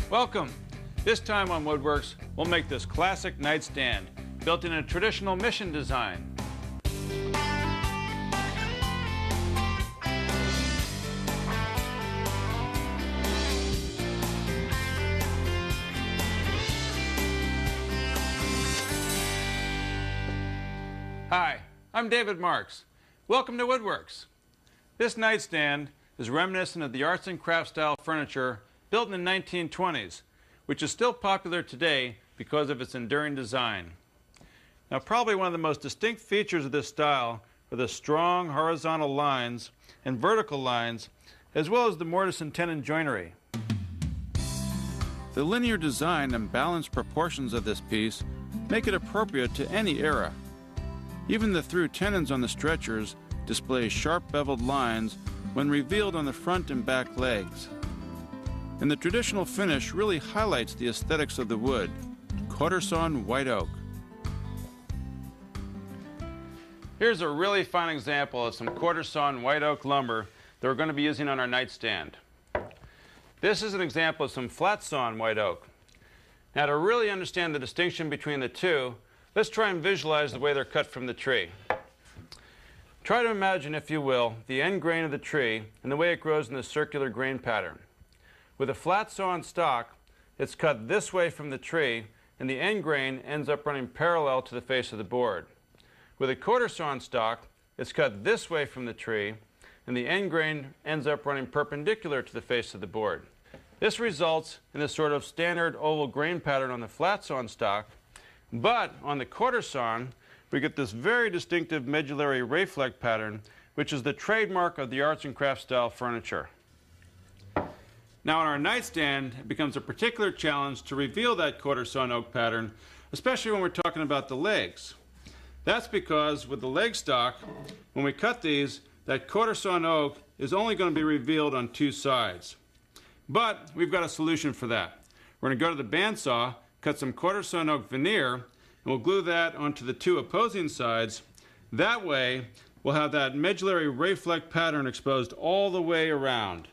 Welcome. This time on Woodworks, we'll make this classic nightstand, built in a traditional mission design. Hi, I'm D.Marks. Welcome to Woodworks. This nightstand is reminiscent of the arts and crafts style furniture built in the 1920s, which is still popular today because of its enduring design. Now, probably one of the most distinct features of this style are the strong horizontal lines and vertical lines, as well as the mortise and tenon joinery. The linear design and balanced proportions of this piece make it appropriate to any era. Even the through tenons on the stretchers display sharp beveled lines when revealed on the front and back legs. And the traditional finish really highlights the aesthetics of the wood, quarter-sawn white oak. Here's a really fine example of some quarter-sawn white oak lumber that we're going to be using on our nightstand. This is an example of some flat-sawn white oak. Now, to really understand the distinction between the two, let's try and visualize the way they're cut from the tree. Try to imagine, if you will, the end grain of the tree and the way it grows in the circular grain pattern. With a flat sawn stock, it's cut this way from the tree, and the end grain ends up running parallel to the face of the board. With a quarter sawn stock, it's cut this way from the tree, and the end grain ends up running perpendicular to the face of the board. This results in a sort of standard oval grain pattern on the flat sawn stock, but on the quarter sawn, we get this very distinctive medullary ray fleck pattern, which is the trademark of the arts and crafts style furniture. Now, on our nightstand, it becomes a particular challenge to reveal that quarter sawn oak pattern, especially when we're talking about the legs. That's because with the leg stock, when we cut these, that quarter sawn oak is only going to be revealed on two sides. But we've got a solution for that. We're going to go to the bandsaw, cut some quarter sawn oak veneer, and we'll glue that onto the two opposing sides. That way, we'll have that medullary ray fleck pattern exposed all the way around.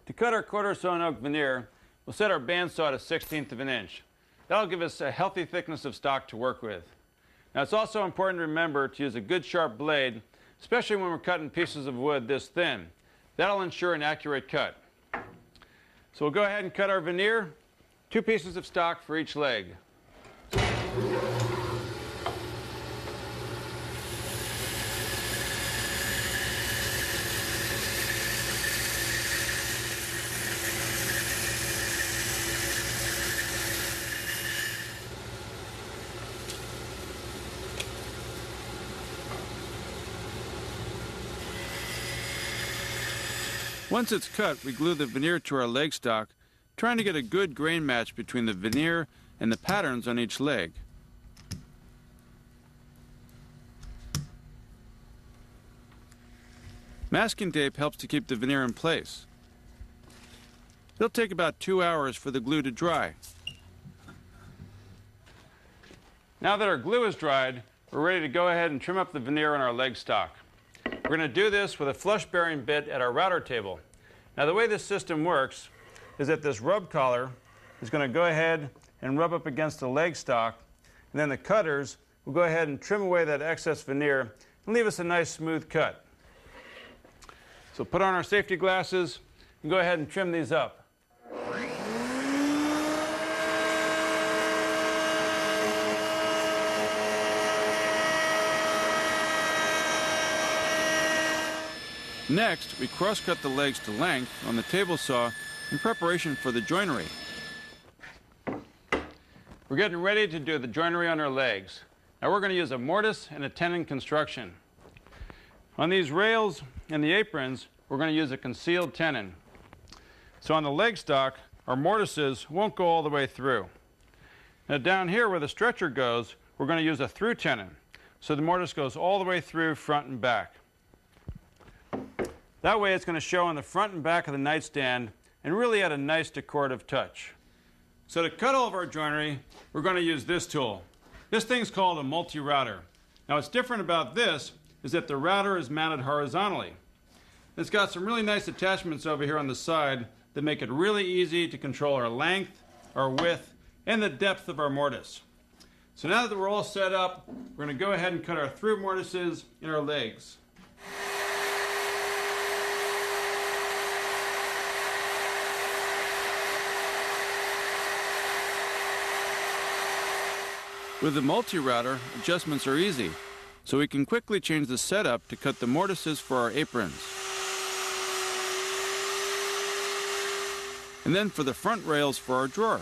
To cut our quarter sawn oak veneer, we'll set our bandsaw to 1/16 of an inch. That'll give us a healthy thickness of stock to work with. Now, it's also important to remember to use a good sharp blade, especially when we're cutting pieces of wood this thin. That'll ensure an accurate cut. So we'll go ahead and cut our veneer, 2 pieces of stock for each leg. Once it's cut, we glue the veneer to our leg stock, trying to get a good grain match between the veneer and the patterns on each leg. Masking tape helps to keep the veneer in place. It'll take about 2 hours for the glue to dry. Now that our glue is dried, we're ready to go ahead and trim up the veneer on our leg stock. We're going to do this with a flush bearing bit at our router table. Now, the way this system works is that this rub collar is going to go ahead and rub up against the leg stock, and then the cutters will go ahead and trim away that excess veneer and leave us a nice smooth cut. So put on our safety glasses and go ahead and trim these up. Next, we cross-cut the legs to length on the table saw in preparation for the joinery. We're getting ready to do the joinery on our legs. Now we're going to use a mortise and a tenon construction. On these rails and the aprons, we're going to use a concealed tenon. So on the leg stock, our mortises won't go all the way through. Now down here where the stretcher goes, we're going to use a through tenon. So the mortise goes all the way through front and back. That way it's going to show on the front and back of the nightstand and really add a nice decorative touch. So to cut all of our joinery, we're going to use this tool. This thing's called a multi-router. Now what's different about this is that the router is mounted horizontally. It's got some really nice attachments over here on the side that make it really easy to control our length, our width, and the depth of our mortise. So now that we're all set up, we're going to go ahead and cut our through mortises and our legs. With the multi-router, adjustments are easy, so we can quickly change the setup to cut the mortises for our aprons. And then for the front rails for our drawer.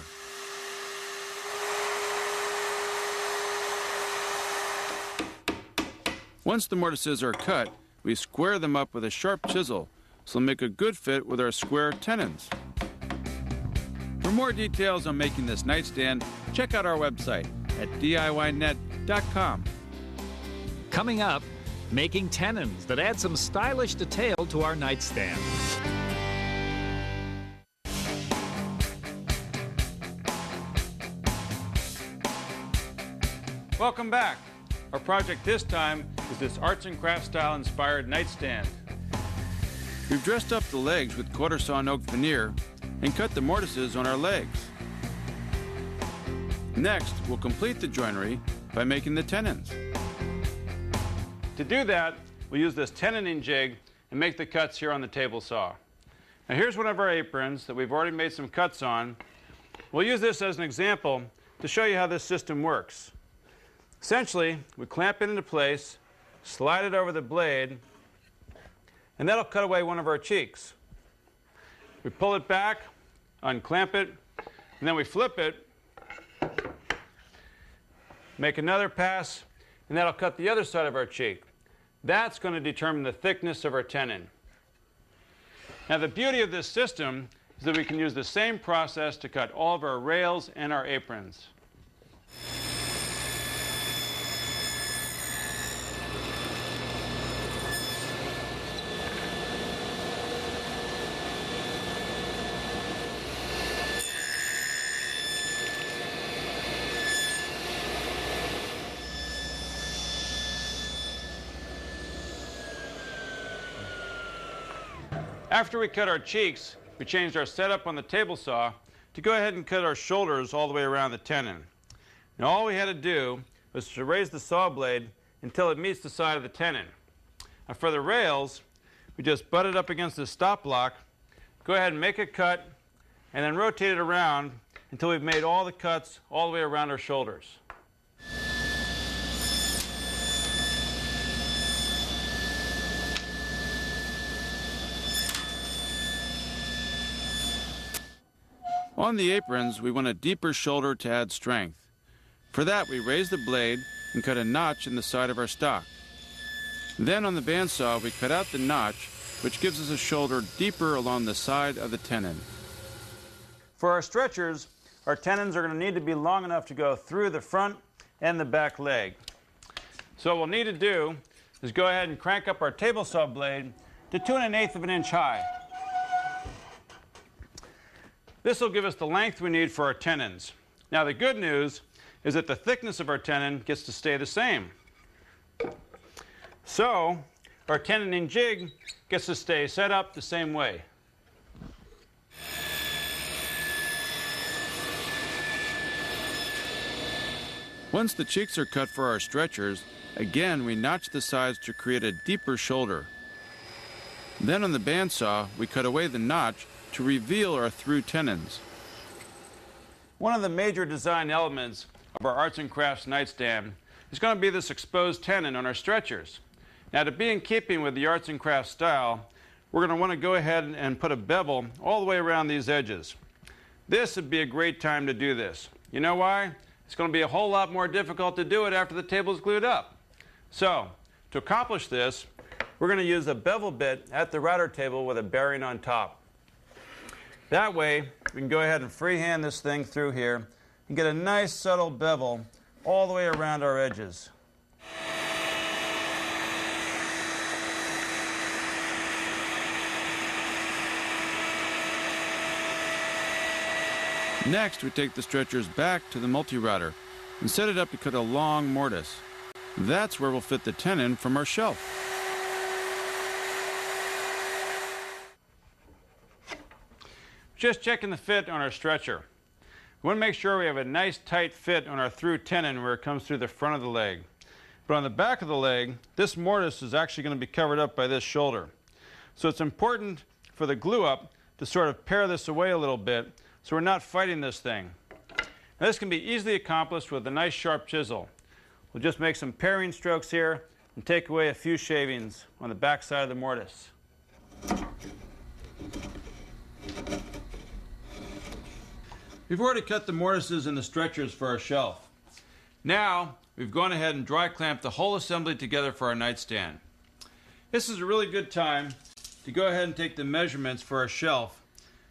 Once the mortises are cut, we square them up with a sharp chisel, so they'll make a good fit with our square tenons. For more details on making this nightstand, check out our website at DIYnet.com. Coming up, making tenons that add some stylish detail to our nightstand. Welcome back. Our project this time is this arts and crafts style inspired nightstand. We've dressed up the legs with quarter sawn oak veneer and cut the mortises on our legs. Next, we'll complete the joinery by making the tenons. To do that, we'll use this tenoning jig and make the cuts here on the table saw. Now here's one of our aprons that we've already made some cuts on. We'll use this as an example to show you how this system works. Essentially, we clamp it into place, slide it over the blade, and that'll cut away one of our cheeks. We pull it back, unclamp it, and then we flip it, make another pass, and that'll cut the other side of our cheek. That's going to determine the thickness of our tenon. Now the beauty of this system is that we can use the same process to cut all of our rails and our aprons. After we cut our cheeks, we changed our setup on the table saw to go ahead and cut our shoulders all the way around the tenon. Now all we had to do was to raise the saw blade until it meets the side of the tenon. Now for the rails, we just butt it up against the stop block, go ahead and make a cut, and then rotate it around until we've made all the cuts all the way around our shoulders. On the aprons, we want a deeper shoulder to add strength. For that, we raise the blade and cut a notch in the side of our stock. Then on the bandsaw, we cut out the notch, which gives us a shoulder deeper along the side of the tenon. For our stretchers, our tenons are going to need to be long enough to go through the front and the back leg. So what we'll need to do is go ahead and crank up our table saw blade to 2 1/8 of an inch high. This will give us the length we need for our tenons. Now the good news is that the thickness of our tenon gets to stay the same. So our tenoning jig gets to stay set up the same way. Once the cheeks are cut for our stretchers, again we notch the sides to create a deeper shoulder. Then on the bandsaw, we cut away the notch to reveal our through tenons. One of the major design elements of our arts and crafts nightstand is going to be this exposed tenon on our stretchers. Now to be in keeping with the arts and crafts style, we're going to want to go ahead and put a bevel all the way around these edges. This would be a great time to do this. You know why? It's going to be a whole lot more difficult to do it after the table's glued up. So to accomplish this, we're going to use a bevel bit at the router table with a bearing on top. That way, we can go ahead and freehand this thing through here and get a nice subtle bevel all the way around our edges. Next, we take the stretchers back to the multi-router and set it up to cut a long mortise. That's where we'll fit the tenon from our shelf. just checking the fit on our stretcher. We want to make sure we have a nice tight fit on our through tenon where it comes through the front of the leg. But on the back of the leg, this mortise is actually going to be covered up by this shoulder. So it's important for the glue up to sort of pare this away a little bit so we're not fighting this thing. Now this can be easily accomplished with a nice sharp chisel. We'll just make some paring strokes here and take away a few shavings on the back side of the mortise. We've already cut the mortises and the stretchers for our shelf. Now we've gone ahead and dry clamped the whole assembly together for our nightstand. This is a really good time to go ahead and take the measurements for our shelf.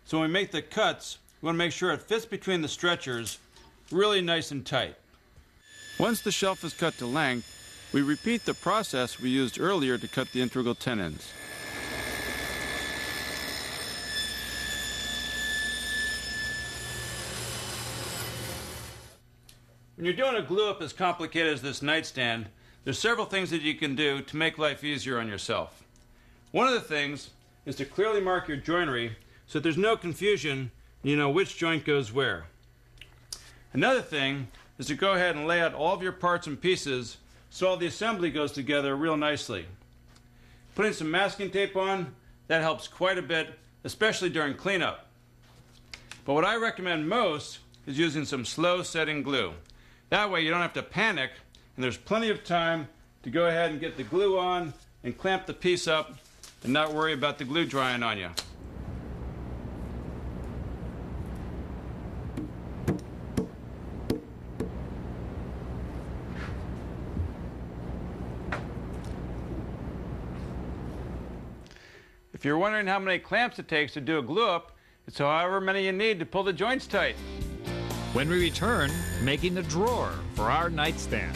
So when we make the cuts, we want to make sure it fits between the stretchers really nice and tight. Once the shelf is cut to length, we repeat the process we used earlier to cut the integral tenons. When you're doing a glue up as complicated as this nightstand, there's several things that you can do to make life easier on yourself. One of the things is to clearly mark your joinery so that there's no confusion and you know which joint goes where. Another thing is to go ahead and lay out all of your parts and pieces so all the assembly goes together real nicely. Putting some masking tape on, that helps quite a bit, especially during cleanup. But what I recommend most is using some slow setting glue. That way you don't have to panic and there's plenty of time to go ahead and get the glue on and clamp the piece up and not worry about the glue drying on you. If you're wondering how many clamps it takes to do a glue up, it's however many you need to pull the joints tight. When we return, making the drawer for our nightstand.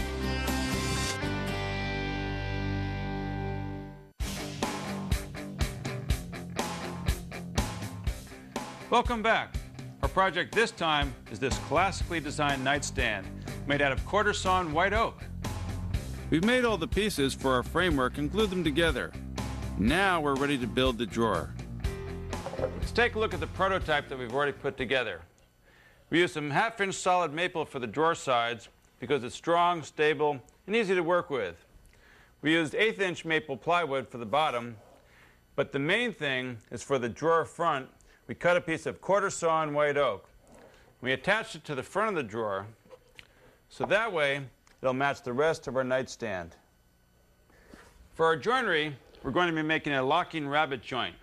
Welcome back. Our project this time is this classically designed nightstand made out of quarter sawn white oak. We've made all the pieces for our framework and glued them together. Now we're ready to build the drawer. Let's take a look at the prototype that we've already put together. We used some 1/2-inch solid maple for the drawer sides because it's strong, stable, and easy to work with. We used 1/8-inch maple plywood for the bottom, but the main thing is for the drawer front. We cut a piece of quarter sawn white oak. We attached it to the front of the drawer, so that way it'll match the rest of our nightstand. For our joinery, we're going to be making a locking rabbet joint.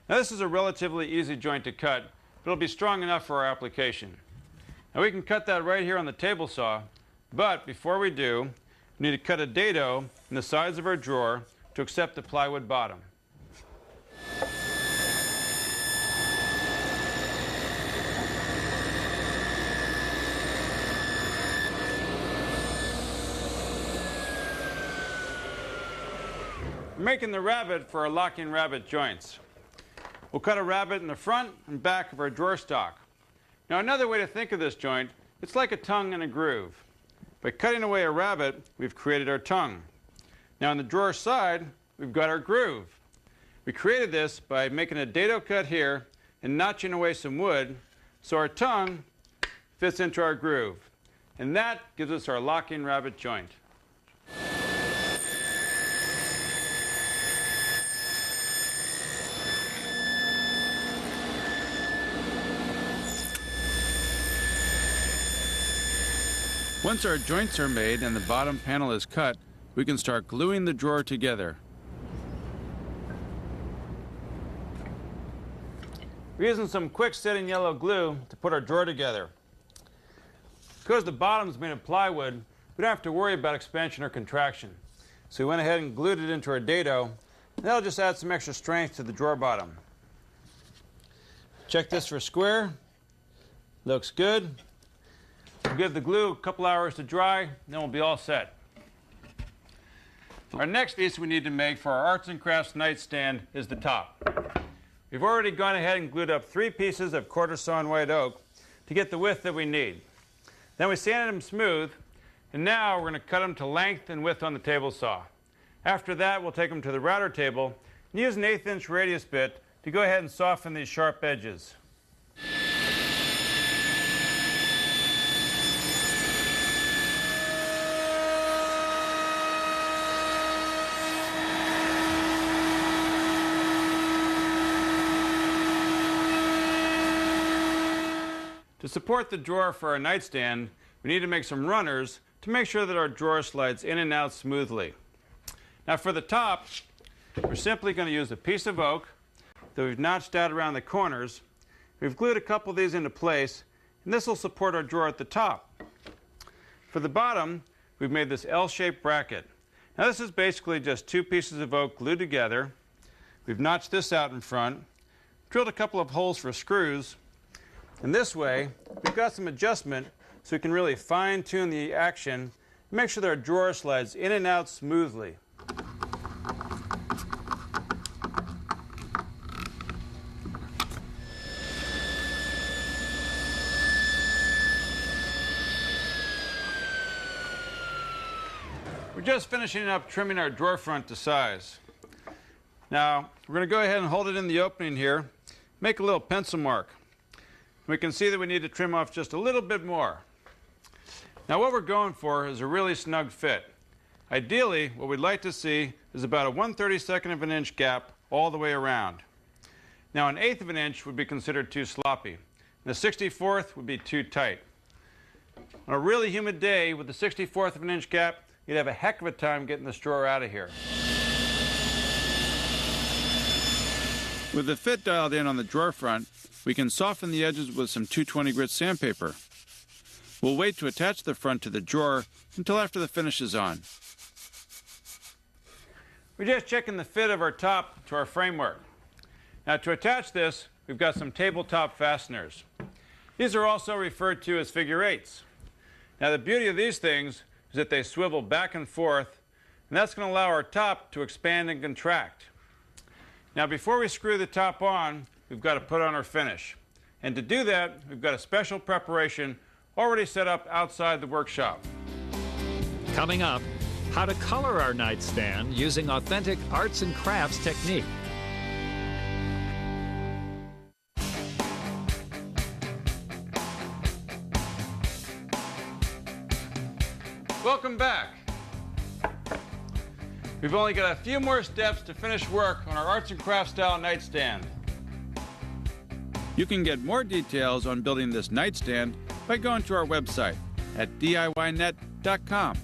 Now this is a relatively easy joint to cut, but it'll be strong enough for our application. Now we can cut that right here on the table saw, but before we do, we need to cut a dado in the sides of our drawer to accept the plywood bottom. We're making the rabbet for our locking rabbet joints. We'll cut a rabbet in the front and back of our drawer stock. Now another way to think of this joint, it's like a tongue and a groove. By cutting away a rabbet, we've created our tongue. Now on the drawer side, we've got our groove. We created this by making a dado cut here and notching away some wood so our tongue fits into our groove. And that gives us our locking rabbet joint. Once our joints are made and the bottom panel is cut, we can start gluing the drawer together. We're using some quick setting yellow glue to put our drawer together. Because the bottom is made of plywood, we don't have to worry about expansion or contraction. So we went ahead and glued it into our dado, and that'll just add some extra strength to the drawer bottom. Check this for square. Looks good. We'll give the glue a couple hours to dry, then we'll be all set. Our next piece we need to make for our arts and crafts nightstand is the top. We've already gone ahead and glued up 3 pieces of quarter sawn white oak to get the width that we need. Then we sanded them smooth, and now we're going to cut them to length and width on the table saw. After that, we'll take them to the router table and use an 1/8-inch radius bit to go ahead and soften these sharp edges. To support the drawer for our nightstand, we need to make some runners to make sure that our drawer slides in and out smoothly. Now for the top, we're simply going to use a piece of oak that we've notched out around the corners. We've glued a couple of these into place, and this will support our drawer at the top. For the bottom, we've made this L-shaped bracket. Now this is basically just two pieces of oak glued together. We've notched this out in front, drilled a couple of holes for screws, and this way we've got some adjustment so we can really fine-tune the action and make sure that our drawer slides in and out smoothly. We're just finishing up trimming our drawer front to size. Now, we're going to go ahead and hold it in the opening here, make a little pencil mark. We can see that we need to trim off just a little bit more. Now what we're going for is a really snug fit. Ideally, what we'd like to see is about a 1/32 of an inch gap all the way around. Now an 1/8 of an inch would be considered too sloppy, and a 1/64 would be too tight. On a really humid day with a 1/64 of an inch gap, you'd have a heck of a time getting this drawer out of here. With the fit dialed in on the drawer front, we can soften the edges with some 220 grit sandpaper. We'll wait to attach the front to the drawer until after the finish is on. We're just checking the fit of our top to our framework. Now to attach this, we've got some tabletop fasteners. These are also referred to as figure eights. Now the beauty of these things is that they swivel back and forth, and that's going to allow our top to expand and contract. Now before we screw the top on, we've got to put on our finish. And to do that, we've got a special preparation already set up outside the workshop. Coming up, how to color our nightstand using authentic arts and crafts technique. Welcome back. We've only got a few more steps to finish work on our arts and crafts style nightstand. You can get more details on building this nightstand by going to our website at DIYnet.com.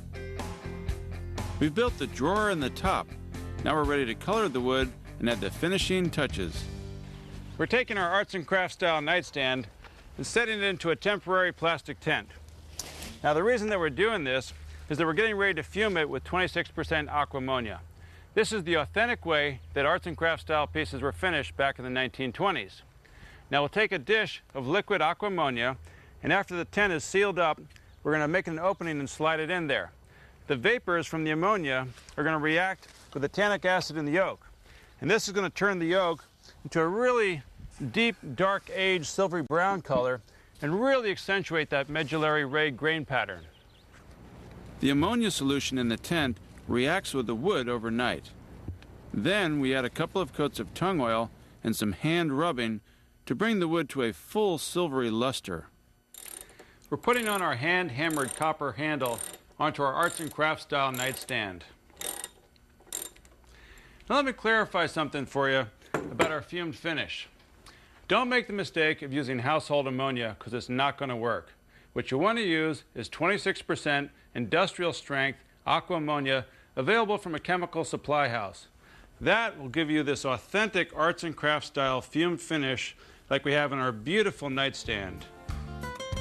We've built the drawer and the top. Now we're ready to color the wood and add the finishing touches. We're taking our arts and crafts style nightstand and setting it into a temporary plastic tent. Now the reason that we're doing this is that we're getting ready to fume it with 26% aqua ammonia. This is the authentic way that arts and crafts style pieces were finished back in the 1920s. Now we'll take a dish of liquid aqua ammonia, and after the tent is sealed up, we're going to make an opening and slide it in there. The vapors from the ammonia are going to react with the tannic acid in the oak, and this is going to turn the oak into a really deep, dark aged silvery brown color and really accentuate that medullary ray grain pattern. The ammonia solution in the tent reacts with the wood overnight. Then we add a couple of coats of tung oil and some hand rubbing to bring the wood to a full silvery luster. We're putting on our hand-hammered copper handle onto our arts and crafts style nightstand. Now let me clarify something for you about our fumed finish. Don't make the mistake of using household ammonia because it's not going to work. What you want to use is 26% industrial strength aqua ammonia available from a chemical supply house. That will give you this authentic arts and crafts style fumed finish like we have in our beautiful nightstand.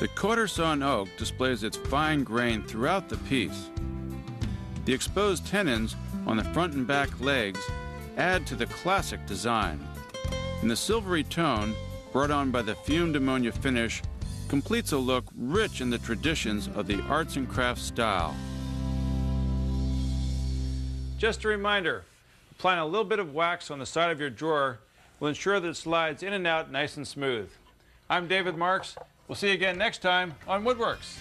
The quarter sawn oak displays its fine grain throughout the piece. The exposed tenons on the front and back legs add to the classic design. And the silvery tone, brought on by the fumed ammonia finish, completes a look rich in the traditions of the arts and crafts style. Just a reminder, applying a little bit of wax on the side of your drawer will ensure that it slides in and out nice and smooth. I'm D.Marks. We'll see you again next time on Woodworks.